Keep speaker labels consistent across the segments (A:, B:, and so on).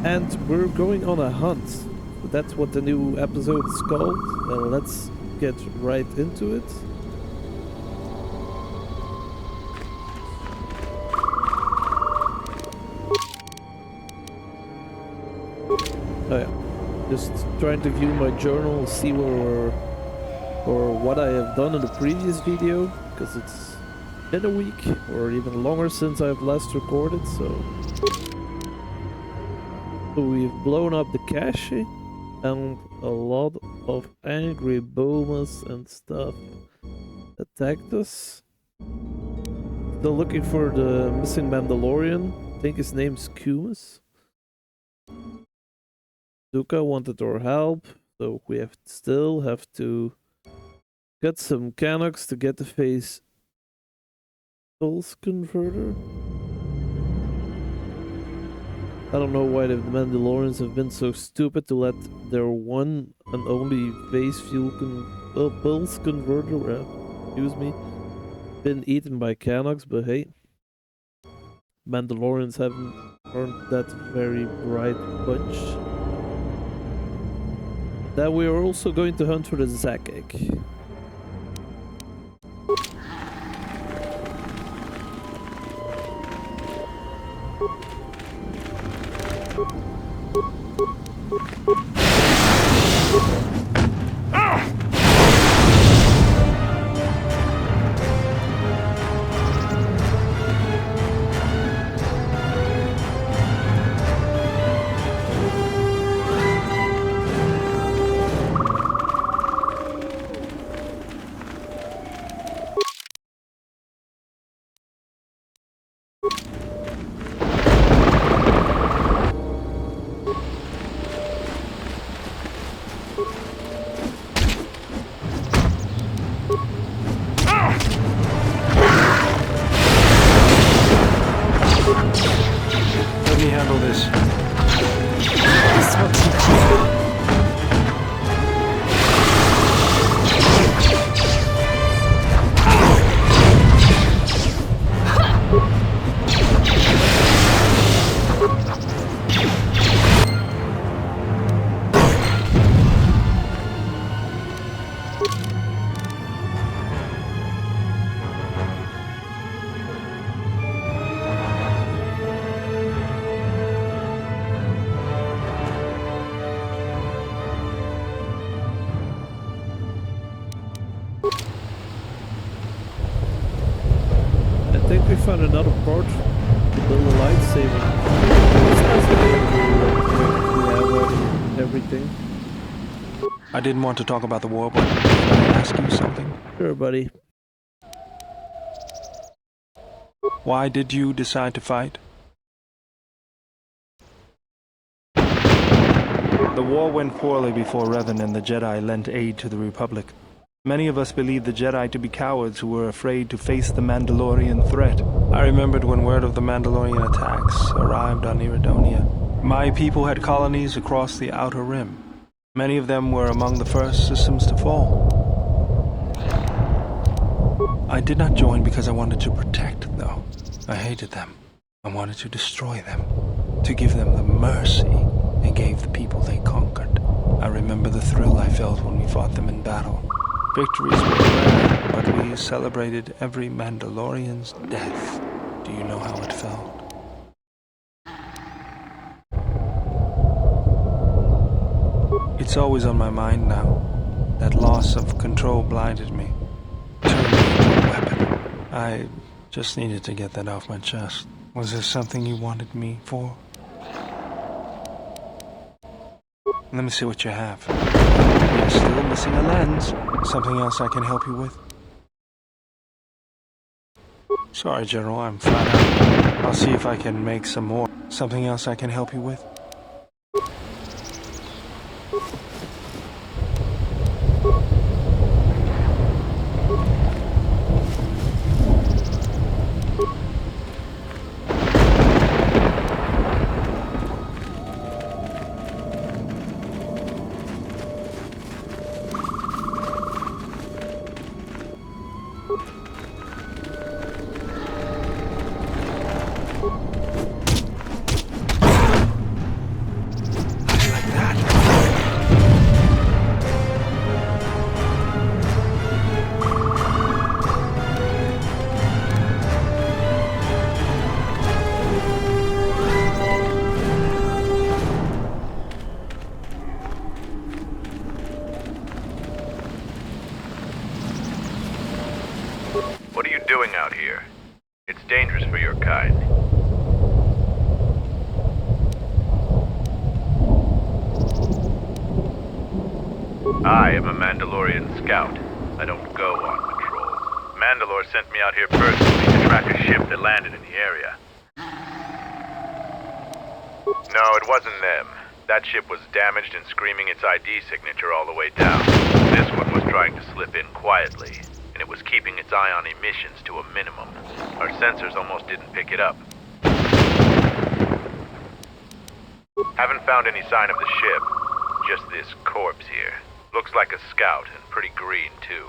A: And we're going on a hunt. That's what the new episode is called. Let's get right into it. Oh yeah, just trying to view my journal, see where or what I have done in the previous video, because it's been a week or even longer since I've last recorded, so we've blown up the cache and a lot of angry boomers and stuff attacked us. Still looking for the missing Mandalorian. I think his name's Kumas. Duka wanted our help, so we still have to get some Canucks to get the phase pulse converter. I don't know why the Mandalorians have been so stupid to let their one and only phase fuel pulse converter, excuse me, been eaten by Canucks, but hey, Mandalorians haven't earned that very bright bunch. Then we are also going to hunt for the Zakkeg.
B: Let me handle this.
C: This will teach you.
A: I think we found another part to build a lightsaber. We have already everything.
B: I didn't want to talk about the war, but can I ask you something?
A: Sure, buddy.
B: Why did you decide to fight? The war went poorly before Revan and the Jedi lent aid to the Republic. Many of us believed the Jedi to be cowards who were afraid to face the Mandalorian threat. I remembered when word of the Mandalorian attacks arrived on Iridonia. My people had colonies across the Outer Rim. Many of them were among the first systems to fall. I did not join because I wanted to protect, though. I hated them. I wanted to destroy them, to give them the mercy they gave the people they conquered. I remember the thrill I felt when we fought them in battle. Victories were rare, but we celebrated every Mandalorian's death. Do you know how it felt? It's always on my mind now. That loss of control blinded me, turned me into a weapon. I just needed to get that off my chest. Was there something you wanted me for? Let me see what you have. You're still missing a lens. Something else I can help you with? Sorry, General, I'm flat out. I'll see if I can make some more. Something else I can help you with?
D: I am a Mandalorian scout. I don't go on patrol. Mandalore sent me out here personally to track a ship that landed in the area. No, it wasn't them. That ship was damaged and screaming its ID signature all the way down. This one was trying to slip in quietly, and it was keeping its eye on emissions to a minimum. Our sensors almost didn't pick it up. Haven't found any sign of the ship. Just this corpse here. Looks like a scout, and pretty green, too.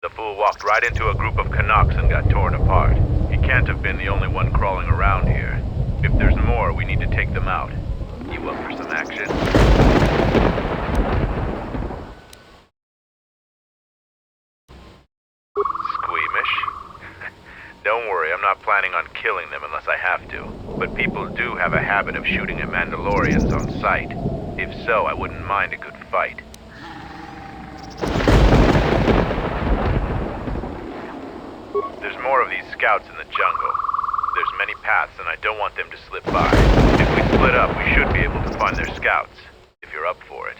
D: The fool walked right into a group of Canucks and got torn apart. He can't have been the only one crawling around here. If there's more, we need to take them out. You up for some action? Squeamish? Don't worry, I'm not planning on killing them unless I have to. But people do have a habit of shooting at Mandalorians on sight. If so, I wouldn't mind a good fight. There's more of these scouts in the jungle. There's many paths and I don't want them to slip by. If we split up, we should be able to find their scouts, if you're up for it.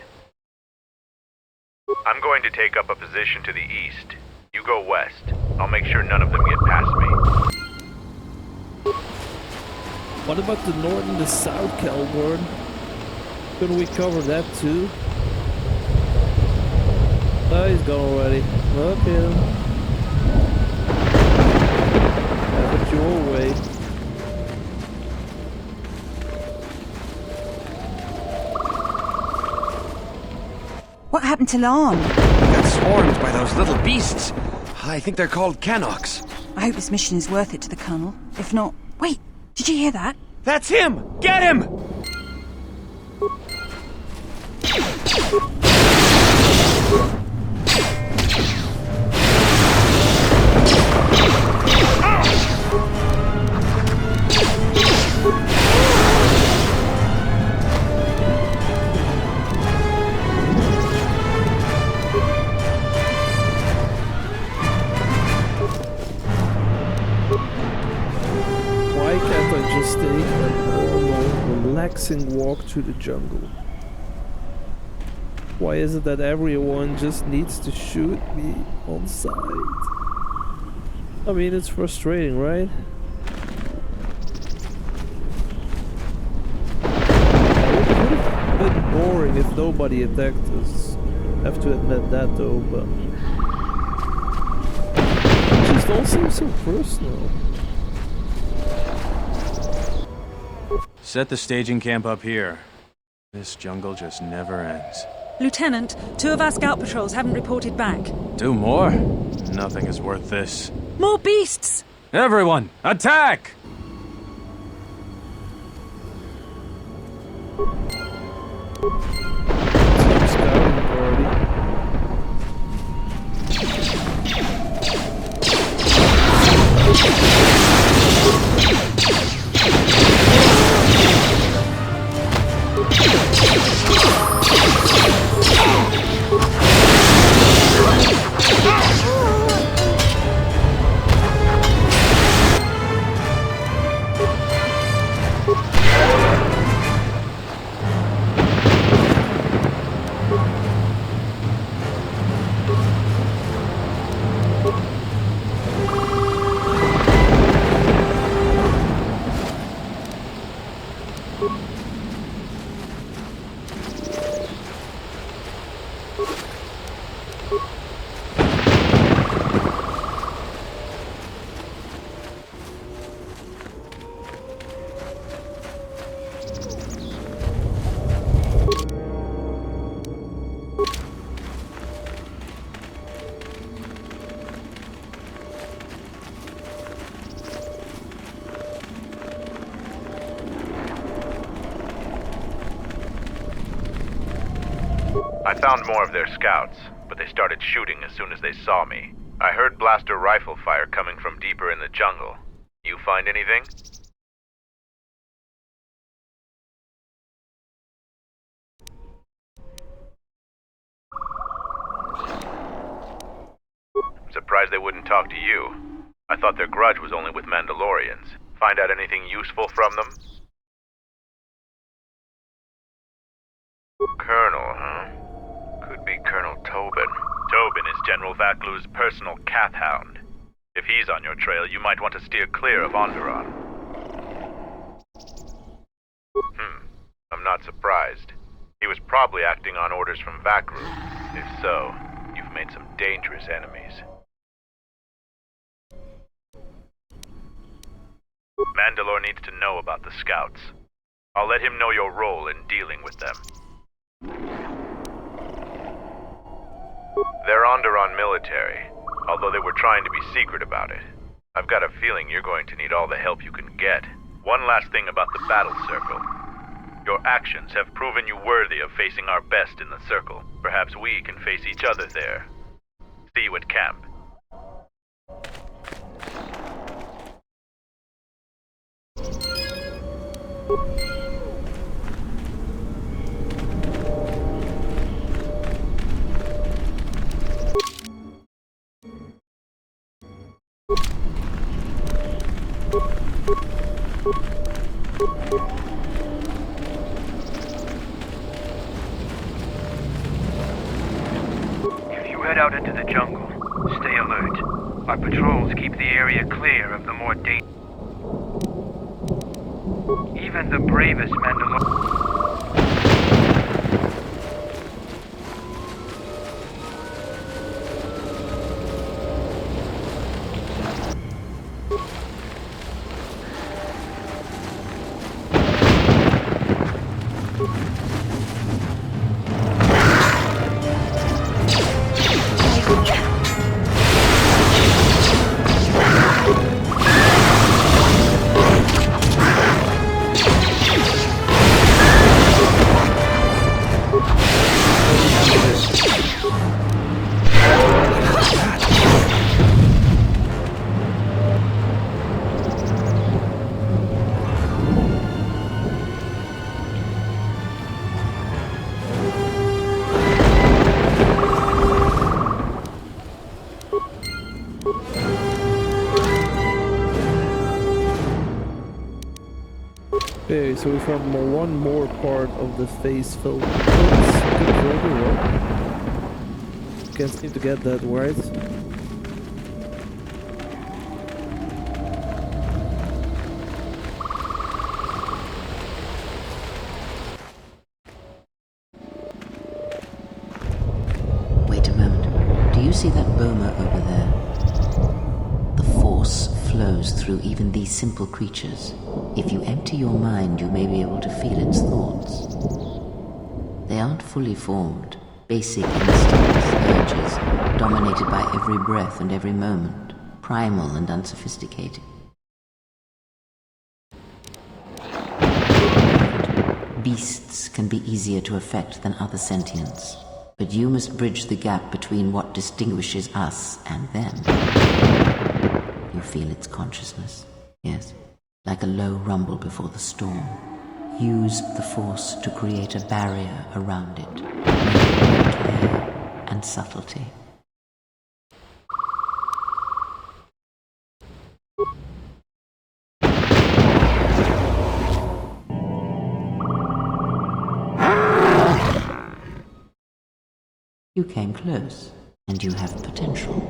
D: I'm going to take up a position to the east. You go west. I'll make sure none of them get past me.
A: What about the north and the south, Calburn? Couldn't we cover that too? Oh, he's gone already. Okay. Have it your way.
C: What happened to Lan?
E: We got swarmed by those little beasts. I think they're called Canucks.
C: I hope this mission is worth it to the Colonel. If not... Wait, did you hear that?
E: That's him! Get him!
A: Why can't I just take a normal, relaxing walk through the jungle? Why is it that everyone just needs to shoot me on sight? I mean, it's frustrating, right? It would have been boring if nobody attacked us. I have to admit that though, but... It just all seems so personal.
F: Set the staging camp up here. This jungle just never ends.
G: Lieutenant, 2 of our scout patrols haven't reported back.
F: 2 more? Nothing is worth this.
G: More beasts!
F: Everyone, attack!
A: Some scouting party.
D: I found more of their scouts, but they started shooting as soon as they saw me. I heard blaster rifle fire coming from deeper in the jungle. You find anything? I'm surprised they wouldn't talk to you. I thought their grudge was only with Mandalorians. Find out anything useful from them? Colonel, huh? Could be Colonel Tobin. Tobin is General Vaklu's personal cat hound. If he's on your trail, you might want to steer clear of Onderon. I'm not surprised. He was probably acting on orders from Vaklu. If so, you've made some dangerous enemies. Mandalore needs to know about the scouts. I'll let him know your role in dealing with them. They're Onderon military, although they were trying to be secret about it. I've got a feeling you're going to need all the help you can get. One last thing about the battle circle. Your actions have proven you worthy of facing our best in the circle. Perhaps we can face each other there. See you at camp.
H: If you head out into the jungle, stay alert. Our patrols keep the area clear of the more dangerous. Even the bravest Mandalorians.
A: Okay, so we found one more part of the phase filled. Can't seem to get that right.
I: Wait a moment. Do you see that boma over there? The force flows through even these simple creatures. If you empty your mind, you may be able to feel its thoughts. They aren't fully formed, basic instincts, urges, dominated by every breath and every moment, primal and unsophisticated. Beasts can be easier to affect than other sentients, but you must bridge the gap between what distinguishes us and them. You feel its consciousness, yes, like a low rumble before the storm. Use the force to create a barrier around it, with care and subtlety. You came close, and you have potential.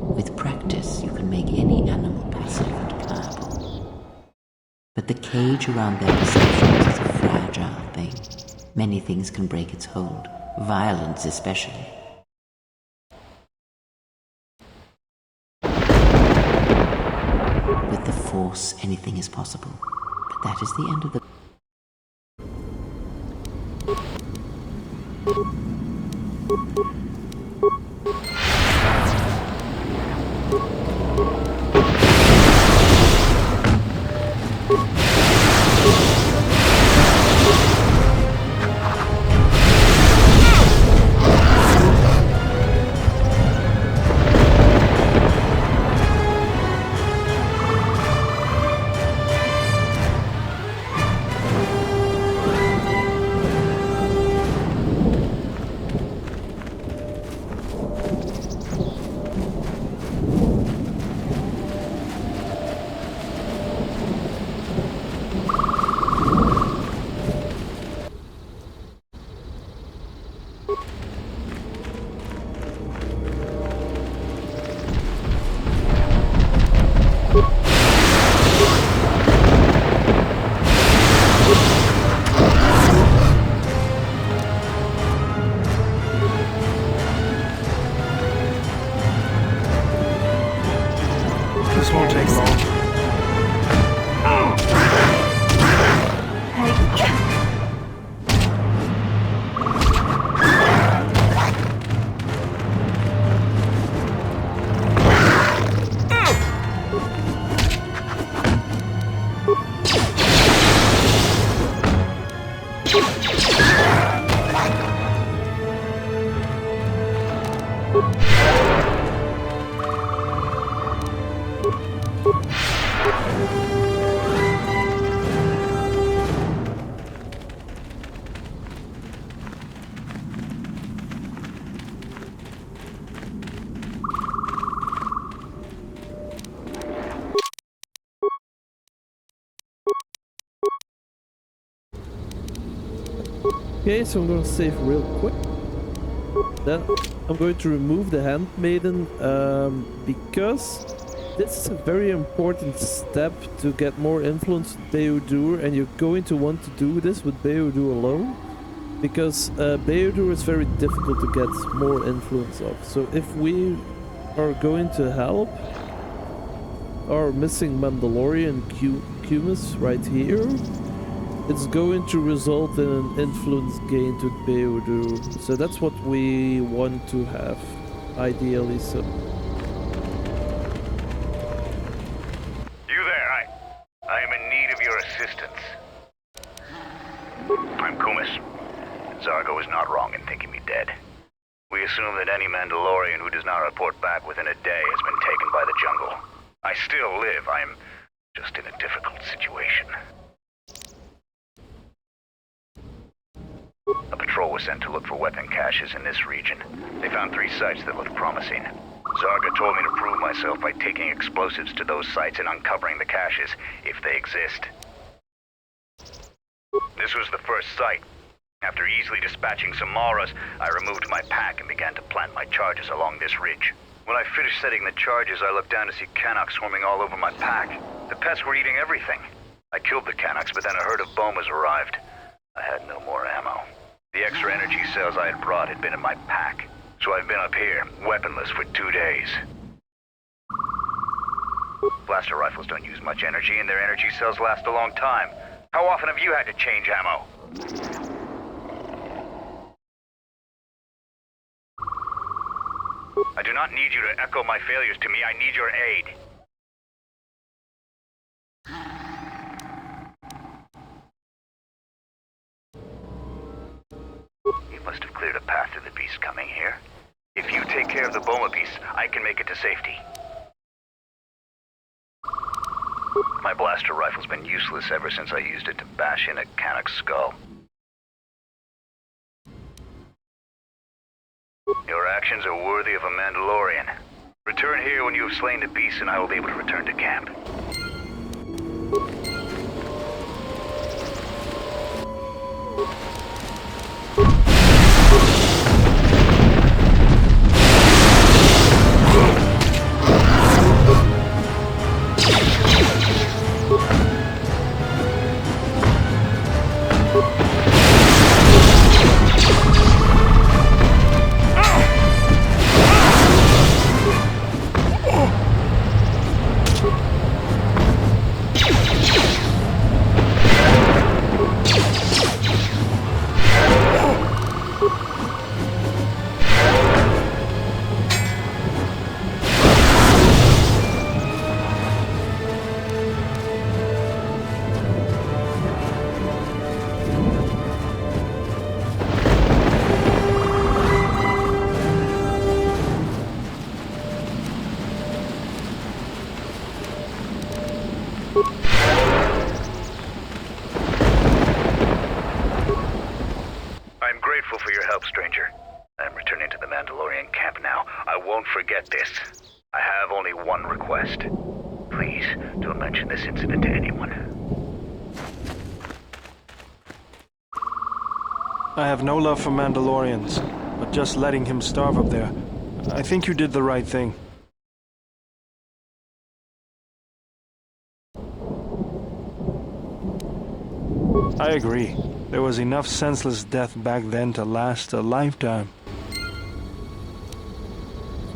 I: With practice, you can make any animal passive and pliable. But the cage around their perceptions is a fragile thing. Many things can break its hold, violence especially. With the Force, anything is possible. But that is the end of the...
A: Okay, so I'm gonna save real quick. Then I'm going to remove the handmaiden because this is a very important step to get more influence with Beodur, and you're going to want to do this with Beodur alone because Beodur is very difficult to get more influence of. So if we are going to help our missing Mandalorian Cumus right here, it's going to result in an influence gain to Beodur. So that's what we want to have, ideally. So.
D: You there, I am in need of your assistance. I'm Kumis. Zargo is not wrong in thinking me dead. We assume that any Mandalorian who does not report back within a day has been taken by the jungle. I still live. I am just in a difficult situation. A patrol was sent to look for weapon caches in this region. They found 3 sites that looked promising. Zarga told me to prove myself by taking explosives to those sites and uncovering the caches, if they exist. This was the first site. After easily dispatching some Maras, I removed my pack and began to plant my charges along this ridge. When I finished setting the charges, I looked down to see Canucks swarming all over my pack. The pests were eating everything. I killed the Canucks, but then a herd of Bomas arrived. I had no more ammo. The extra energy cells I had brought had been in my pack, so I've been up here, weaponless, for 2 days. Blaster rifles don't use much energy, and their energy cells last a long time. How often have you had to change ammo? I do not need you to echo my failures to me. I need your aid. You must have cleared a path to the beast coming here. If you take care of the Boma beast, I can make it to safety. My blaster rifle's been useless ever since I used it to bash in a Canuck's skull. Your actions are worthy of a Mandalorian. Return here when you have slain the beast and I will be able to return to camp. Stranger. I'm returning to the Mandalorian camp now. I won't forget this. I have only one request. Please, don't mention this incident to anyone.
B: I have no love for Mandalorians, but just letting him starve up there, I think you did the right thing. I agree. There was enough senseless death back then to last a lifetime.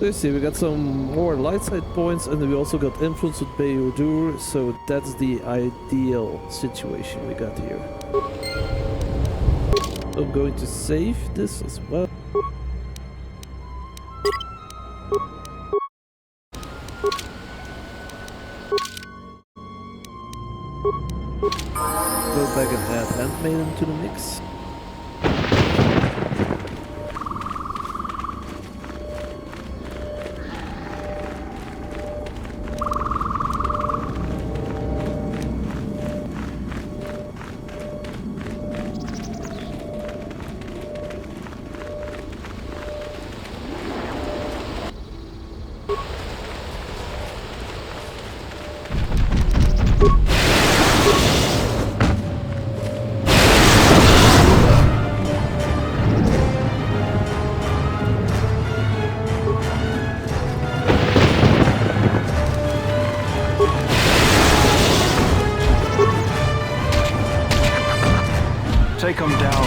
A: So you see, we got some more light side points, and we also got influence with Beodur, so that's the ideal situation we got here. I'm going to save this as well. Go back and add Handmaiden to the mix.
B: break them down.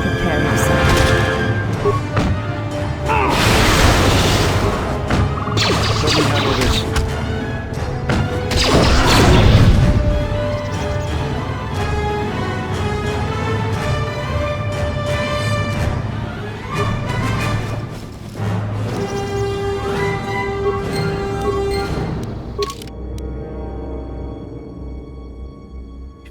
C: Prepare yourself.
B: Let me handle this.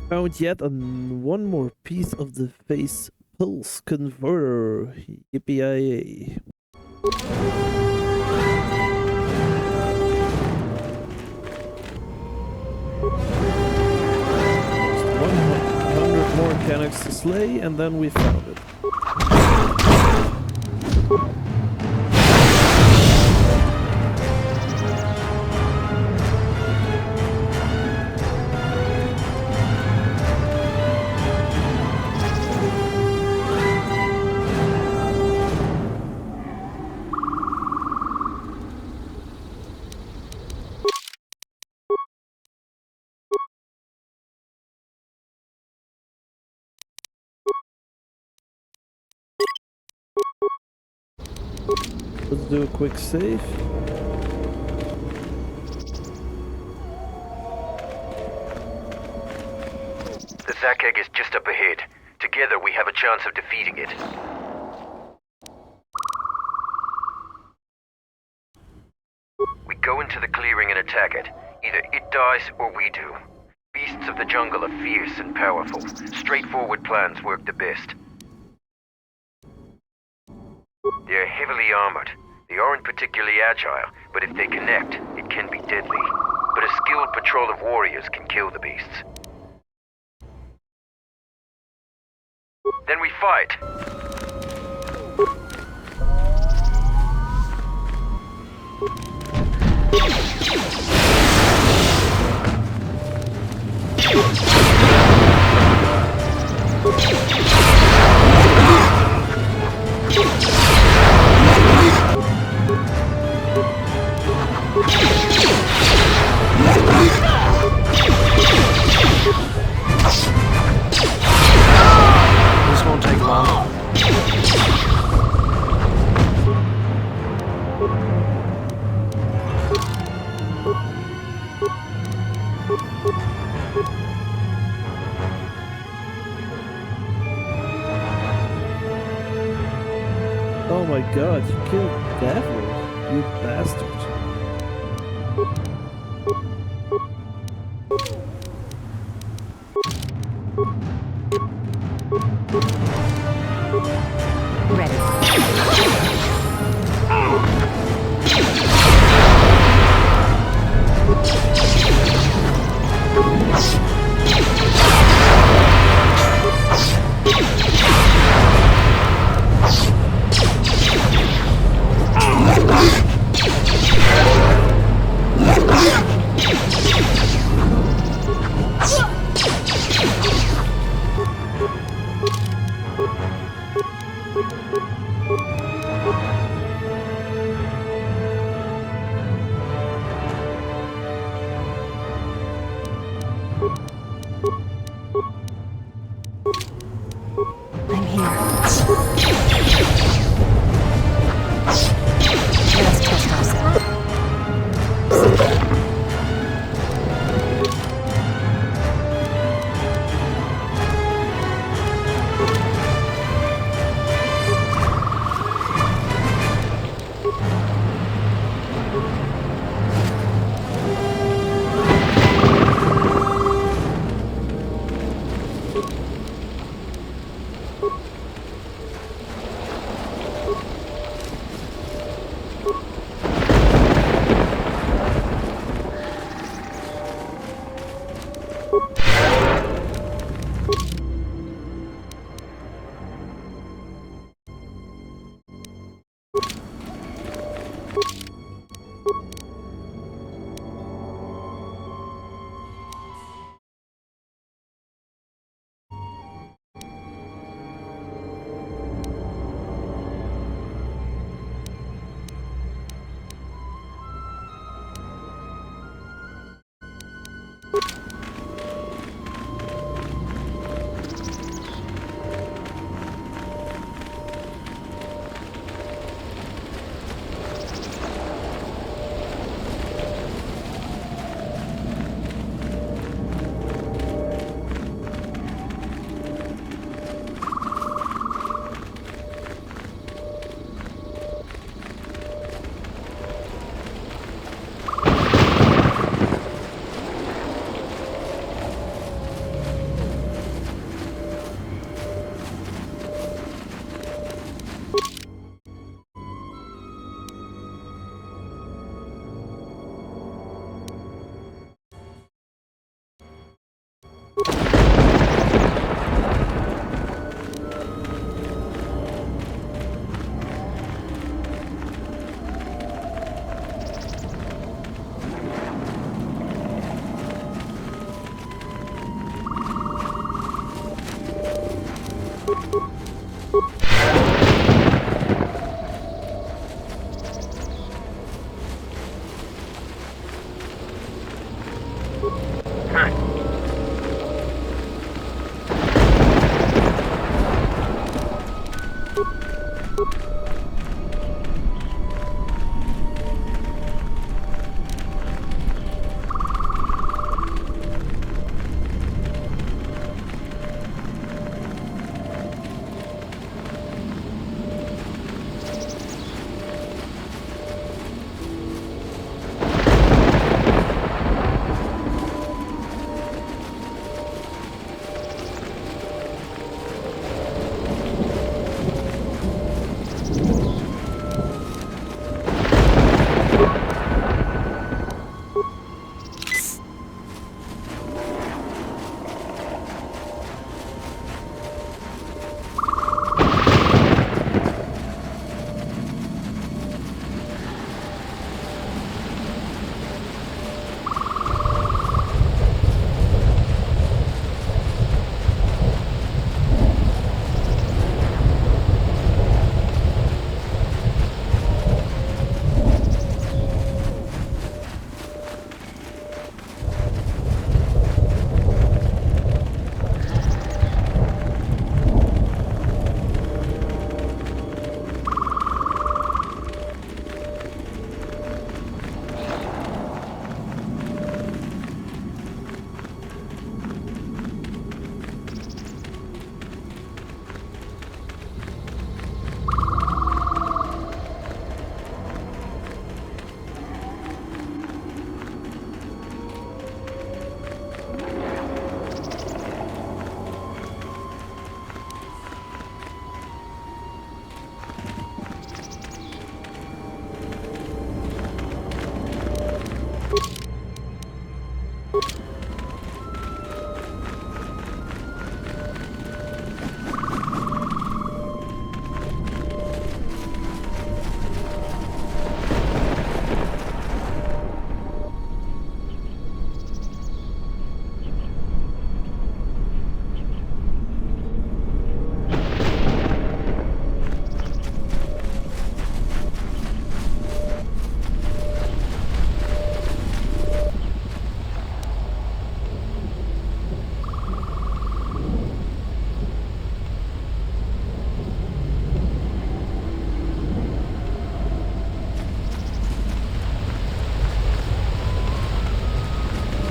A: Found yet one more piece of the face pulse converter. Yippee! 100 more mechanics to slay, and then we found it. Let's do a quick save.
D: The Zakkeg is just up ahead. Together we have a chance of defeating it. We go into the clearing and attack it. Either it dies or we do. Beasts of the jungle are fierce and powerful. Straightforward plans work the best. They're heavily armored. They aren't particularly agile, but if they connect, it can be deadly. But a skilled patrol of warriors can kill the beasts. Then we fight!
B: This won't take long.
A: Oh my god, you killed Devil, you bastard.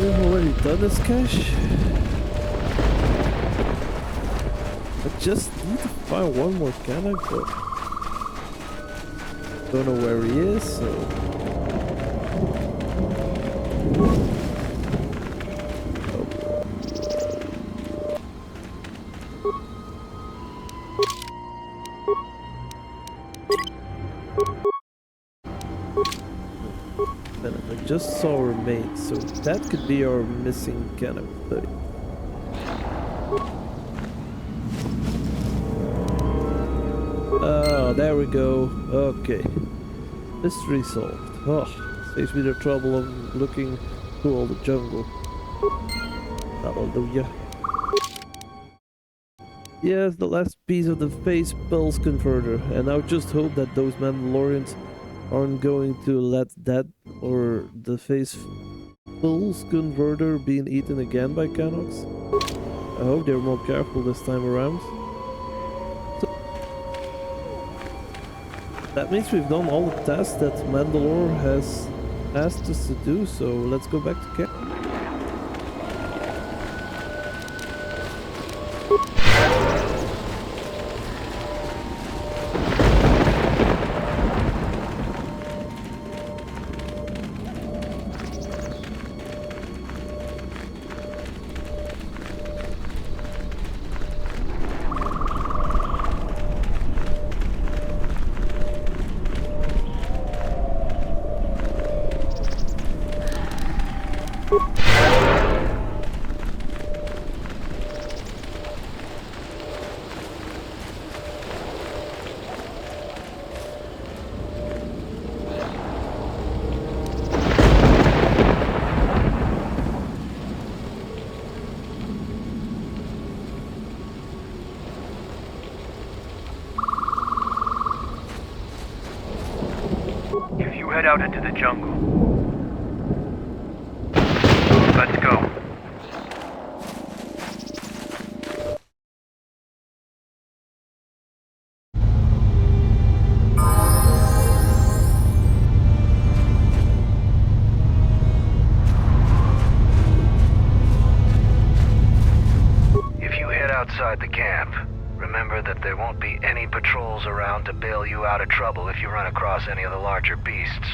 A: We've already done this cache. I just need to find one more Canuck, but don't know where he is, so... I just saw remains, so that could be our missing Canuck buddy. Oh, there we go. Okay. Mystery solved. Oh, saves me the trouble of looking through all the jungle. Hallelujah. Yes, the last piece of the phase pulse converter, and I just hope that those Mandalorians aren't going to let that or the phase pulse converter being eaten again by Canucks. I hope they're more careful this time around. So that means we've done all the tasks that Mandalore has asked us to do, so let's go back to camp.
H: out into the jungle. Let's go.
J: If you head outside the camp, remember that there won't be any patrols around to bail you out of trouble if you run across any of the larger beasts.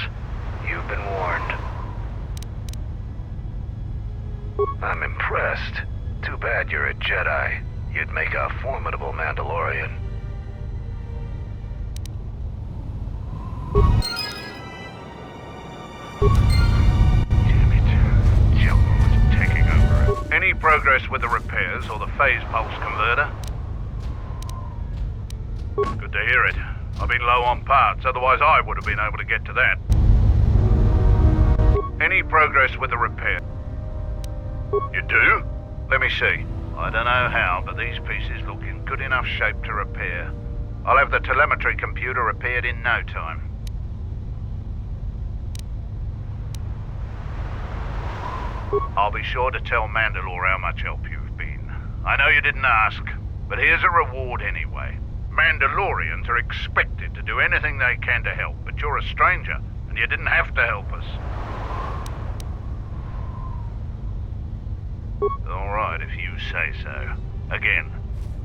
J: You've been warned. I'm impressed. Too bad you're a Jedi. You'd make a formidable Mandalorian.
D: Damn it. Jungle is taking over. Any progress with the repairs or the phase pulse converter? Good to hear it. I've been low on parts, otherwise I would have been able to get to that. Any progress with the repair? You do? Let me see. I don't know how, but these pieces look in good enough shape to repair. I'll have the telemetry computer repaired in no time. I'll be sure to tell Mandalore how much help you've been. I know you didn't ask, but here's a reward anyway. Mandalorians are expected to do anything they can to help, but you're a stranger, and you didn't have to help us. All right, if you say so. Again,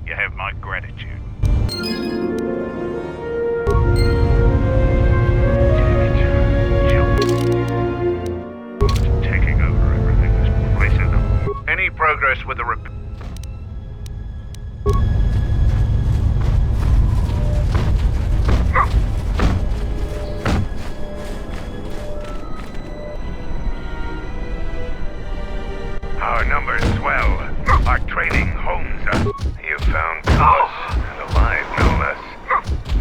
D: you have my gratitude. Taking over everything. This place is... Any progress with the
J: Our numbers swell. Our training hones us. You found Kumas, and alive no less.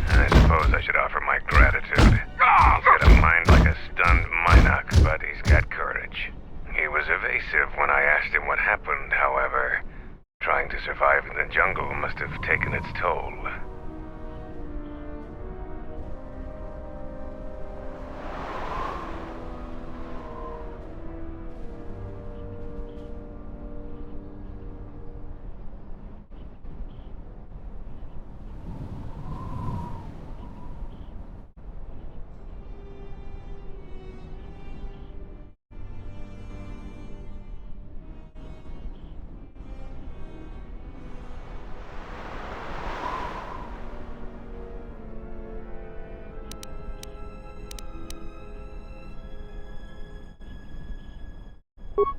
J: I suppose I should offer my gratitude. He's got a mind like a stunned Minoc, but he's got courage. He was evasive when I asked him what happened, however. Trying to survive in the jungle must have taken its toll.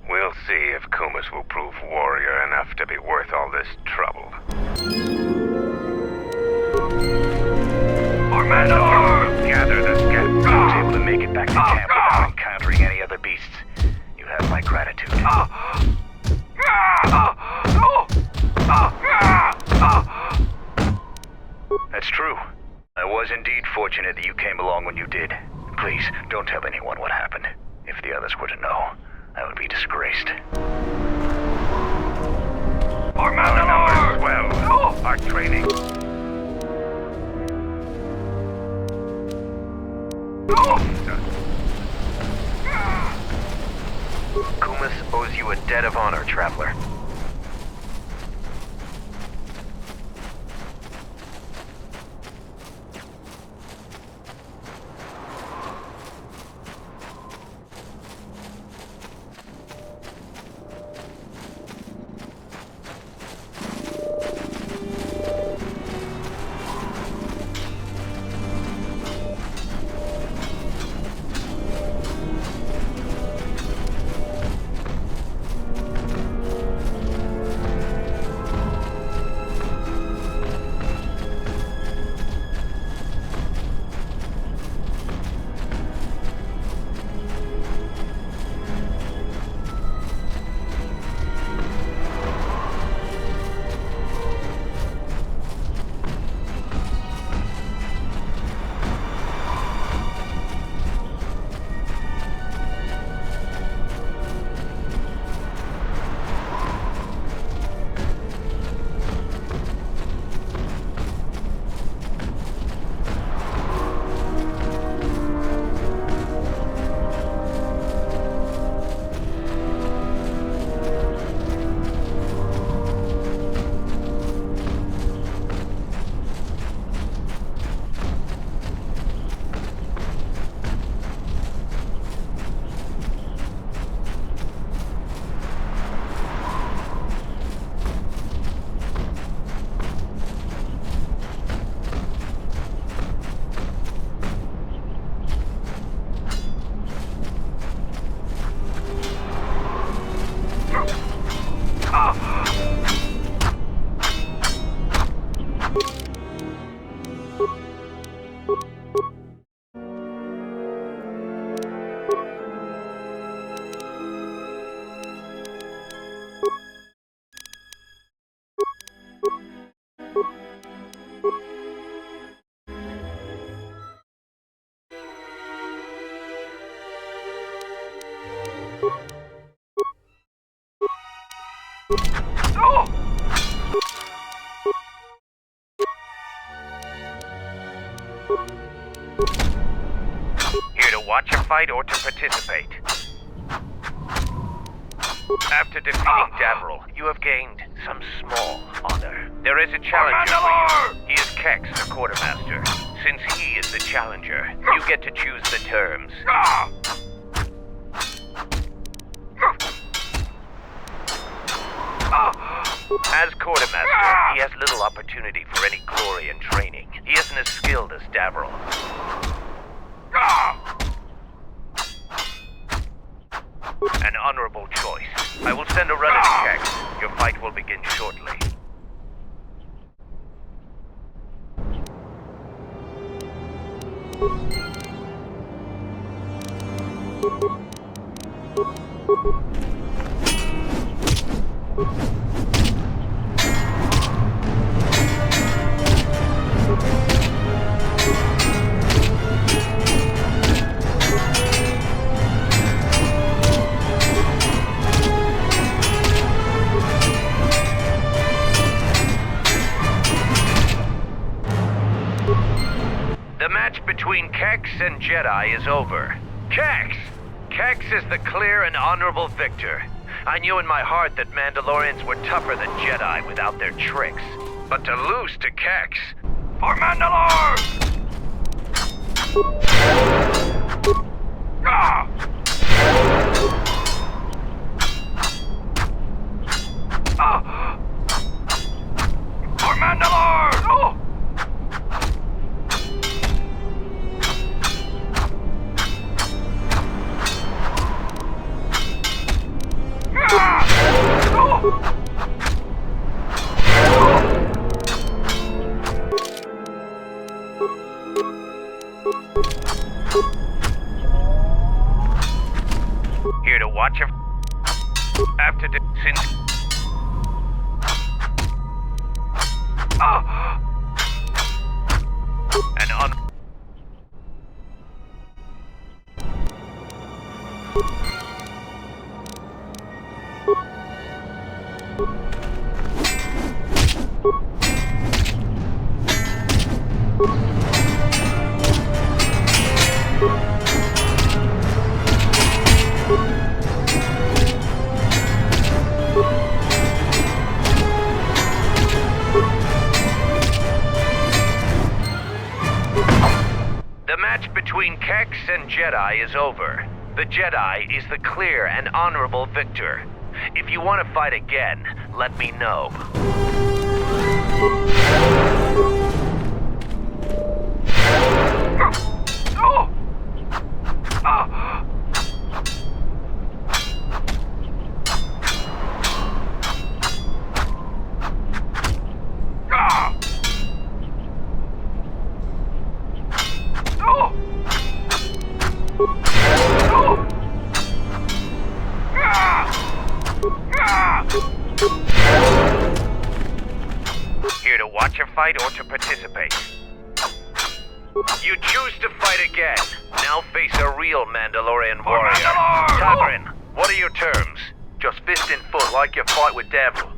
J: We'll see if Kumas will prove warrior enough to be worth all this trouble. Mandalore! Gather the scouts. I was able to make it back to camp without encountering any other beasts. You have my gratitude. That's true. I was indeed fortunate that you came along when you did. Please, don't tell anyone what happened. If the others were to know, I would be disgraced. Our numbers swell. Our training. Kumas owes you a debt of honor, traveler. Here to watch a fight or to participate? After defeating Davral, you have gained some small honor. There is a challenger for you. He is Kex, the quartermaster. Since he is the challenger, you get to choose the terms. As quartermaster, he has little opportunity for any glory and training. He isn't as skilled as Davral. An honorable choice. I will send a runner to Kex. Your fight will begin shortly. The match between Kex and Jedi is over. Kex! Kex is the clear and honorable victor. I knew in my heart that Mandalorians were tougher than Jedi without their tricks. But to lose to Kex... For Mandalore! For Mandalore! Oh! Here to watch a... After since... An The match between Kex and Jedi is over. The Jedi is the clear and honorable victor. If you want to fight again, let me know. Here to watch a fight or to participate? You choose to fight again. Now face a real Mandalorian warrior. Tagrin, what are your terms? Just fist in foot like you fight with Davral.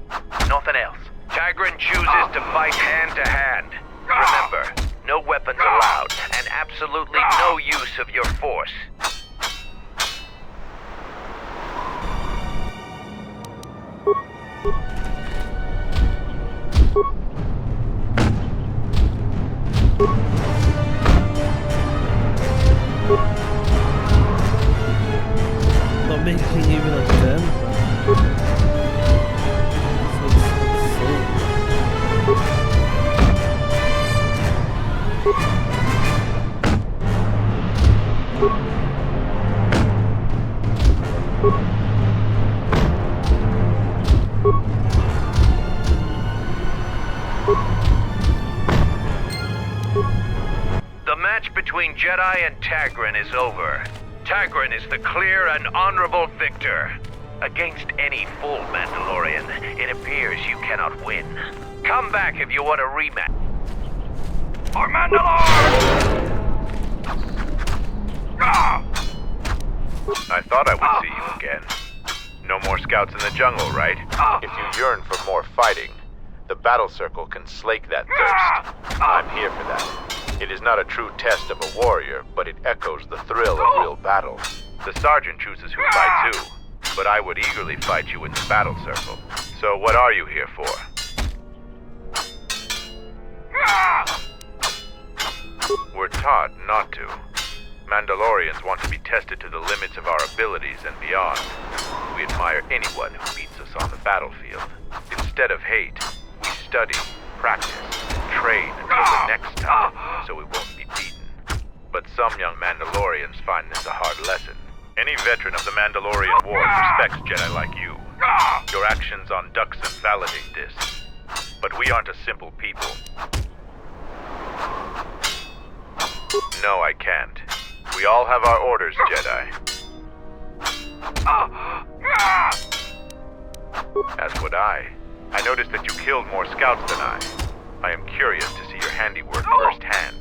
J: Nothing else. Tagrin chooses to fight hand to hand. Remember, no weapons allowed, and absolutely no use of your force.
A: Not making even a dent.
J: The match between Jedi and Tagrin is over. Tagrin is the clear and honorable victor. Against any full Mandalorian, it appears you cannot win. Come back if you want a rematch. For Mandalore!
D: I thought I would see you again. No more scouts in the jungle, right? If you yearn for more fighting, the battle circle can slake that thirst. I'm here for that. It is not a true test of a warrior, but it echoes the thrill of real battle. The sergeant chooses who fights who, but I would eagerly fight you in the battle circle. So what are you here for? We're taught not to. Mandalorians want to be tested to the limits of our abilities and beyond. We admire anyone who beats us on the battlefield. Instead of hate, we study, practice, train until the next time, so we won't be beaten. But some young Mandalorians find this a hard lesson. Any veteran of the Mandalorian Wars respects Jedi like you. Your actions on Dxun validate this. But we aren't a simple people. No, I can't. We all have our orders, Jedi. As would I. I noticed that you killed more scouts than I. I am curious to see your handiwork firsthand.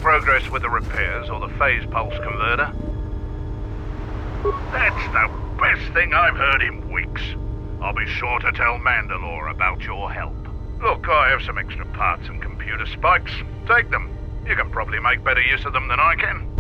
J: Progress with the repairs or the phase pulse converter? That's the best thing I've heard in weeks. I'll be sure to tell Mandalore about your help. Look, I have some extra parts and computer spikes. Take them. You can probably make better use of them than I can.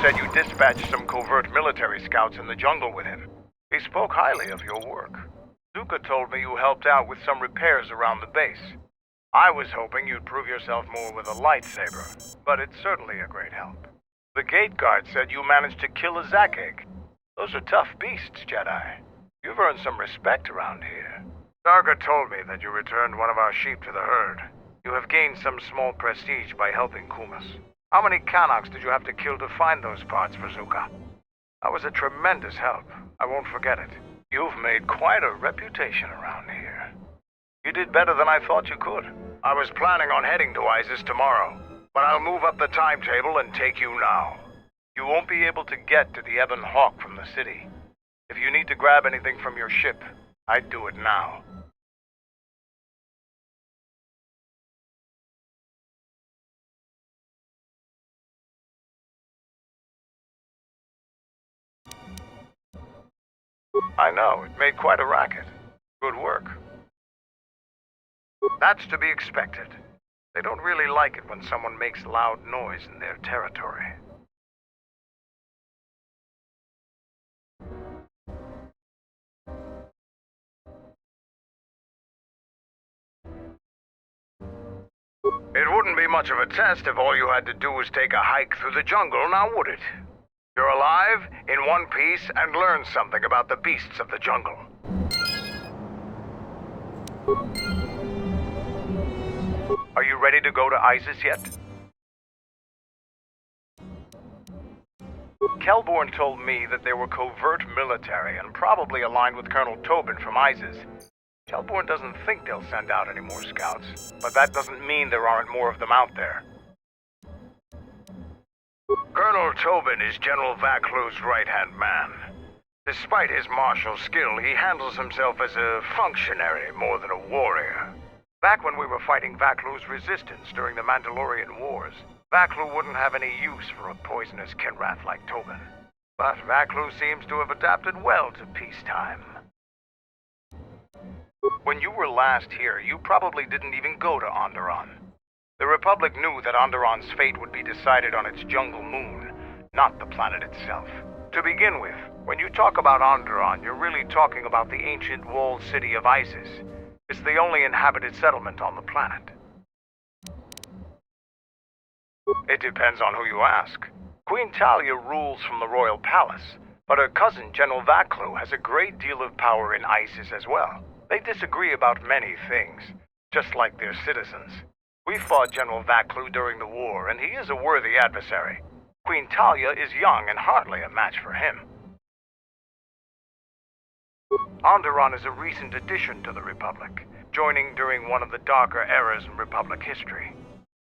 K: Said you dispatched some covert military scouts in the jungle with him. He spoke highly of your work. Zuka told me you helped out with some repairs around the base. I was hoping you'd prove yourself more with a lightsaber, but it's certainly a great help. The gate guard said you managed to kill a Zakkeg. Those are tough beasts, Jedi. You've earned some respect around here. Darga told me that you returned one of our sheep to the herd. You have gained some small prestige by helping Kumas. How many Kanaks did you have to kill to find those parts for Zuka? That was a tremendous help. I won't forget it. You've made quite a reputation around here. You did better than I thought you could. I was planning on heading to Isis tomorrow, but I'll move up the timetable and take you now. You won't be able to get to the Ebon Hawk from the city. If you need to grab anything from your ship, I'd do it now. I know, it made quite a racket. Good work. That's to be expected. They don't really like it when someone makes loud noise in their territory. It wouldn't be much of a test if all you had to do was take a hike through the jungle, now would it? You're alive, in one piece, and learn something about the beasts of the jungle. Are you ready to go to ISIS yet? Kelborn told me that they were covert military and probably aligned with Colonel Tobin from ISIS. Kelborn doesn't think they'll send out any more scouts, but that doesn't mean there aren't more of them out there. Colonel Tobin is General Vaklu's right-hand man. Despite his martial skill, he handles himself as a functionary more than a warrior. Back when we were fighting Vaklu's resistance during the Mandalorian Wars, Vaklu wouldn't have any use for a poisonous Kinrath like Tobin. But Vaklu seems to have adapted well to peacetime. When you were last here, you probably didn't even go to Onderon. The Republic knew that Onderon's fate would be decided on its jungle moon, not the planet itself. To begin with, when you talk about Onderon, you're really talking about the ancient walled city of Isis. It's the only inhabited settlement on the planet. It depends on who you ask. Queen Talia rules from the royal palace, but her cousin General Vaklu has a great deal of power in Isis as well. They disagree about many things, just like their citizens. We fought General Vaklu during the war, and he is a worthy adversary. Queen Talia is young and hardly a match for him. Onderon is a recent addition to the Republic, joining during one of the darker eras in Republic history.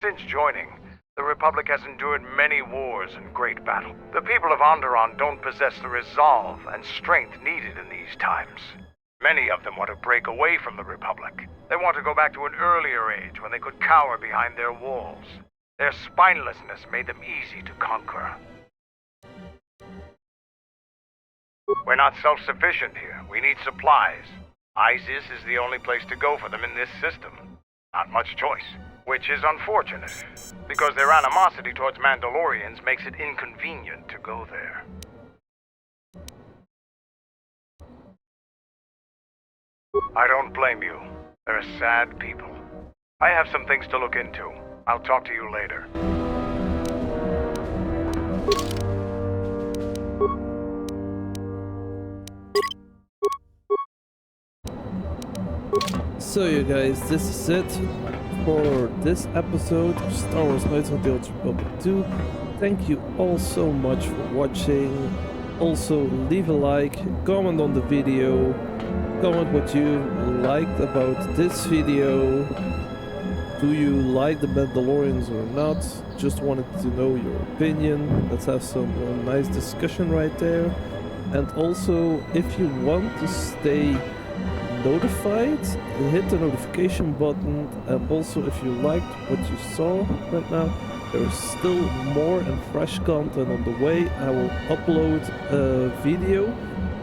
K: Since joining, the Republic has endured many wars and great battles. The people of Onderon don't possess the resolve and strength needed in these times. Many of them want to break away from the Republic. They want to go back to an earlier age when they could cower behind their walls. Their spinelessness made them easy to conquer. We're not self-sufficient here. We need supplies. ISIS is the only place to go for them in this system. Not much choice. Which is unfortunate, because their animosity towards Mandalorians makes it inconvenient to go there. I don't blame you. They're sad people. I have some things to look into. I'll talk to you later.
A: So you guys, this is it for this episode of Star Wars Knights of the Old Republic 2. Thank you all so much for watching. Also leave a like, comment on the video, comment what you liked about this video. Do you like the Mandalorians or not? Just wanted to know your opinion. Let's have some nice discussion right there. And also, if you want to stay notified, hit the notification button. And also, if you liked what you saw right now, there is still more and fresh content on the way. I will upload a video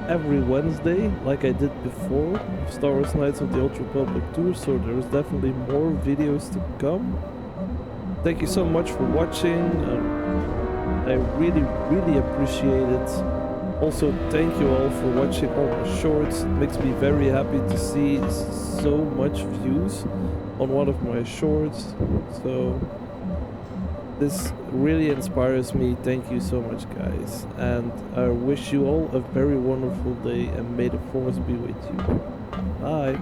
A: every Wednesday, like I did before, of Star Wars Knights of the Old Republic 2, so there's definitely more videos to come. Thank you so much for watching. I really appreciate it. Also, thank you all for watching all my shorts. It makes me very happy to see so much views on one of my shorts. So this really inspires me. Thank you so much, guys. And I wish you all a very wonderful day, and may the force be with you. Bye.